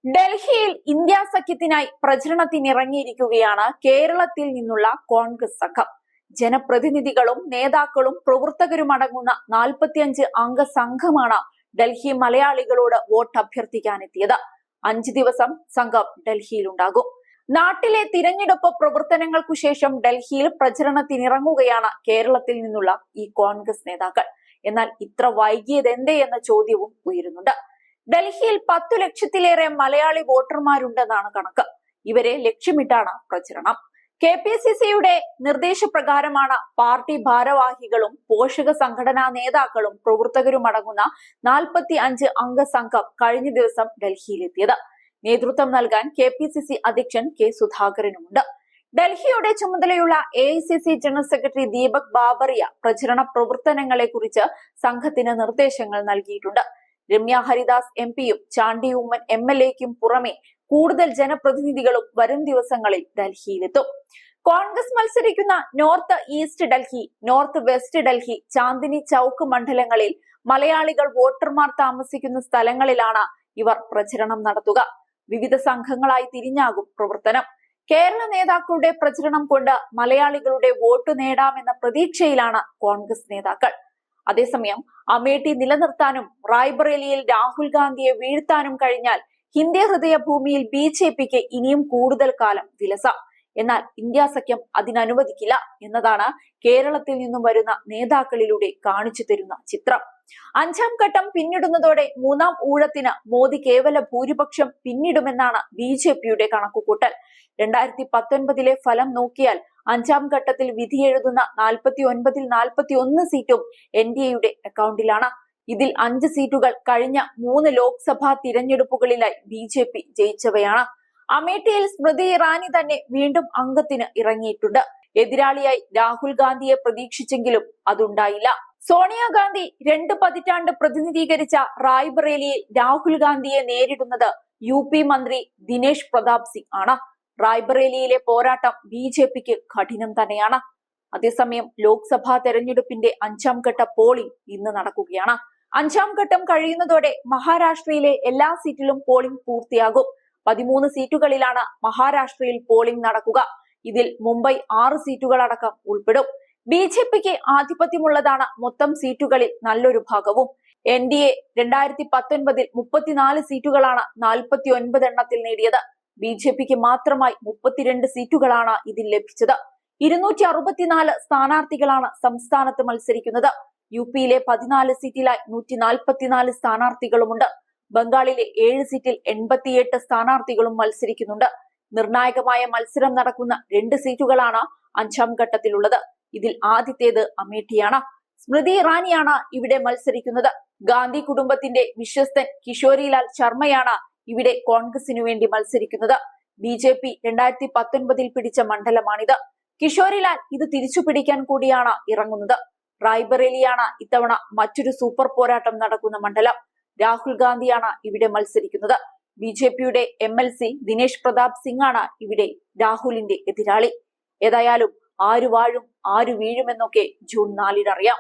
ഡൽഹിയിൽ ഇന്ത്യ സഖ്യത്തിനായി പ്രചരണത്തിനിറങ്ങിയിരിക്കുകയാണ് കേരളത്തിൽ നിന്നുള്ള കോൺഗ്രസ് സംഘം. ജനപ്രതിനിധികളും നേതാക്കളും പ്രവർത്തകരും അടങ്ങുന്ന 45 അംഗ സംഘമാണ് ഡൽഹി മലയാളികളോട് വോട്ട് അഭ്യർത്ഥിക്കാനെത്തിയത്. 5 ദിവസം സംഘം ഡൽഹിയിലുണ്ടാകും. നാട്ടിലെ തിരഞ്ഞെടുപ്പ് പ്രവർത്തനങ്ങൾക്കു ശേഷം ഡൽഹിയിൽ പ്രചരണത്തിനിറങ്ങുകയാണ് കേരളത്തിൽ നിന്നുള്ള ഈ കോൺഗ്രസ് നേതാക്കൾ. എന്നാൽ ഇത്ര വൈകിയതെന്തേ എന്ന ചോദ്യവും ഉയരുന്നുണ്ട്. ഡൽഹിയിൽ 10 ലക്ഷത്തിലേറെ മലയാളി വോട്ടർമാരുണ്ടെന്നാണ് കണക്ക്. ഇവരെ ലക്ഷ്യമിട്ടാണ് പ്രചരണം. KPCCയുടെ നിർദ്ദേശപ്രകാരമാണ് പാർട്ടി ഭാരവാഹികളും പോഷക സംഘടനാ നേതാക്കളും പ്രവർത്തകരും അടങ്ങുന്ന 45 അംഗ സംഘം കഴിഞ്ഞ ദിവസം ഡൽഹിയിലെത്തിയത്. നേതൃത്വം നൽകാൻ KPCC അധ്യക്ഷൻ K സുധാകരനുമുണ്ട്. ഡൽഹിയുടെ ചുമതലയുള്ള AICC general secretary Deepak Babaria പ്രചരണ പ്രവർത്തനങ്ങളെ കുറിച്ച് സംഘത്തിന് നിർദ്ദേശങ്ങൾ നൽകിയിട്ടുണ്ട്. രമ്യ ഹരിദാസ് MP-യും ചാണ്ടി ഉമ്മൻ MLA-ക്കും പുറമെ കൂടുതൽ ജനപ്രതിനിധികളും വരും ദിവസങ്ങളിൽ ഡൽഹിയിലെത്തും. കോൺഗ്രസ് മത്സരിക്കുന്ന north east Delhi, north west Delhi, Chandni Chowk മണ്ഡലങ്ങളിൽ മലയാളികൾ വോട്ടർമാർ താമസിക്കുന്ന സ്ഥലങ്ങളിലാണ് ഇവർ പ്രചരണം നടത്തുക. വിവിധ സംഘങ്ങളായി തിരിഞ്ഞാകും പ്രവർത്തനം. കേരള നേതാക്കളുടെ പ്രചരണം കൊണ്ട് മലയാളികളുടെ വോട്ട് നേടാമെന്ന പ്രതീക്ഷയിലാണ് കോൺഗ്രസ് നേതാക്കൾ. അതേസമയം അമേഠി നിലനിർത്താനും റായ്ബറേലിയിൽ രാഹുൽ ഗാന്ധിയെ വീഴ്ത്താനും കഴിഞ്ഞാൽ ഹിന്ദി ഹൃദയ ഭൂമിയിൽ BJPക്ക് ഇനിയും കൂടുതൽ കാലം വിലസാം. എന്നാൽ ഇന്ത്യ സഖ്യം അതിനനുവദിക്കില്ല എന്നതാണ് കേരളത്തിൽ നിന്നും വരുന്ന നേതാക്കളിലൂടെ കാണിച്ചു തരുന്ന ചിത്രം. 5ാം ഘട്ടം പിന്നിടുന്നതോടെ 3ാം ഊഴത്തിന് മോദി കേവല ഭൂരിപക്ഷം പിന്നിടുമെന്നാണ് BJPയുടെ കണക്കുകൂട്ടൽ. 2019 ഫലം നോക്കിയാൽ 5ാം ഘട്ടത്തിൽ വിധിയെഴുതുന്ന 49-ൽ 41 സീറ്റും NDAയുടെ അക്കൗണ്ടിലാണ്. ഇതിൽ 5 സീറ്റുകൾ കഴിഞ്ഞ 3 ലോക്സഭാ തിരഞ്ഞെടുപ്പുകളിലായി BJP ജയിച്ചവയാണ്. അമേഠിയിൽ സ്മൃതി ഇറാനി തന്നെ വീണ്ടും അംഗത്തിന് ഇറങ്ങിയിട്ടുണ്ട്. എതിരാളിയായി രാഹുൽ ഗാന്ധിയെ പ്രതീക്ഷിച്ചെങ്കിലും അതുണ്ടായില്ല. സോണിയാഗാന്ധി 2 പതിറ്റാണ്ട് പ്രതിനിധീകരിച്ച റായ്ബറേലിയിൽ രാഹുൽ ഗാന്ധിയെ നേരിടുന്നത് UP മന്ത്രി ദിനേശ് പ്രതാപ് സിംഗ് ആണ്. റായ്ബറേലിയിലെ പോരാട്ടം BJPക്ക് കഠിനം തന്നെയാണ്. അതേസമയം ലോക്സഭാ തെരഞ്ഞെടുപ്പിന്റെ 5ാം ഘട്ട പോളിംഗ് ഇന്ന് നടക്കുകയാണ്. 5ാം ഘട്ടം കഴിയുന്നതോടെ മഹാരാഷ്ട്രയിലെ എല്ലാ സീറ്റിലും പോളിംഗ് പൂർത്തിയാകും. 13 സീറ്റുകളിലാണ് മഹാരാഷ്ട്രയിൽ പോളിംഗ് നടക്കുക. ഇതിൽ മുംബൈ 6 സീറ്റുകളടക്കം ഉൾപ്പെടും. BJPക്ക് ആധിപത്യമുള്ളതാണ് മൊത്തം സീറ്റുകളിൽ നല്ലൊരു ഭാഗവും. NDA 2019-ൽ 34 സീറ്റുകളാണ് 49 എണ്ണത്തിൽ നേടിയത്. BJPക്ക് മാത്രമായി 32 സീറ്റുകളാണ് ഇതിൽ ലഭിച്ചത്. 264 സ്ഥാനാർത്ഥികളാണ് സംസ്ഥാനത്ത് മത്സരിക്കുന്നത്. UPയിലെ 14 സീറ്റിലായി 144 സ്ഥാനാർത്ഥികളുമുണ്ട്. ബംഗാളിലെ 7 സീറ്റിൽ 88 സ്ഥാനാർത്ഥികളും മത്സരിക്കുന്നുണ്ട്. നിർണായകമായ മത്സരം നടക്കുന്ന 2 സീറ്റുകളാണ് 5ാം ഘട്ടത്തിലുള്ളത്. ഇതിൽ ആദ്യത്തേത് അമേഠിയാണ്. സ്മൃതി ഇറാനിയാണ് ഇവിടെ മത്സരിക്കുന്നത്. ഗാന്ധി കുടുംബത്തിന്റെ വിശ്വസ്തൻ കിഷോരിലാൽ ശർമ്മയാണ് ഇവിടെ കോൺഗ്രസിനു വേണ്ടി മത്സരിക്കുന്നത്. BJP 2019-ൽ പിടിച്ച മണ്ഡലമാണിത്. കിഷോരിലാൽ ഇത് തിരിച്ചു പിടിക്കാൻ കൂടിയാണ് ഇറങ്ങുന്നത്. റായ്ബറേലിയാണ് ഇത്തവണ മറ്റൊരു സൂപ്പർ പോരാട്ടം നടക്കുന്ന മണ്ഡലം. രാഹുൽ ഗാന്ധിയാണ് ഇവിടെ മത്സരിക്കുന്നത്. BJPയുടെ MLC ദിനേശ് പ്രതാപ് സിംഗ് ആണ് ഇവിടെ രാഹുലിന്റെ എതിരാളി. ഏതായാലും ആര് വാഴും ആര് വീഴുമെന്നൊക്കെ ജൂൺ 4-ന് അറിയാം.